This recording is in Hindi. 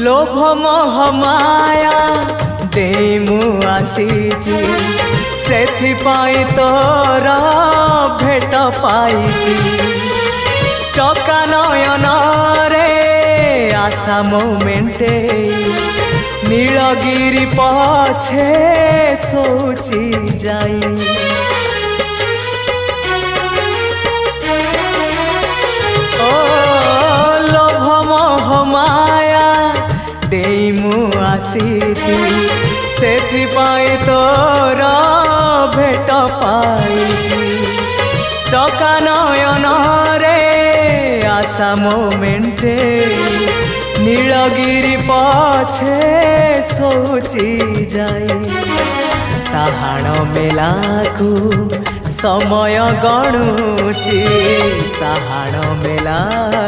लोभ मोह माया दे मु आसीची सेथिपाई तोर भेट पाइची चका नयन रे आशा मोमेंटे नीलगिरी पछे सोची जाई ओ लोभ मोह माया दे मु आसीची सेथिपाई तोर भेट पाइची चका नयन रे आशा मोमेंटे नीलगिरी पछे सोची जाई साहाण मेला को समय गणुची साहाण मेला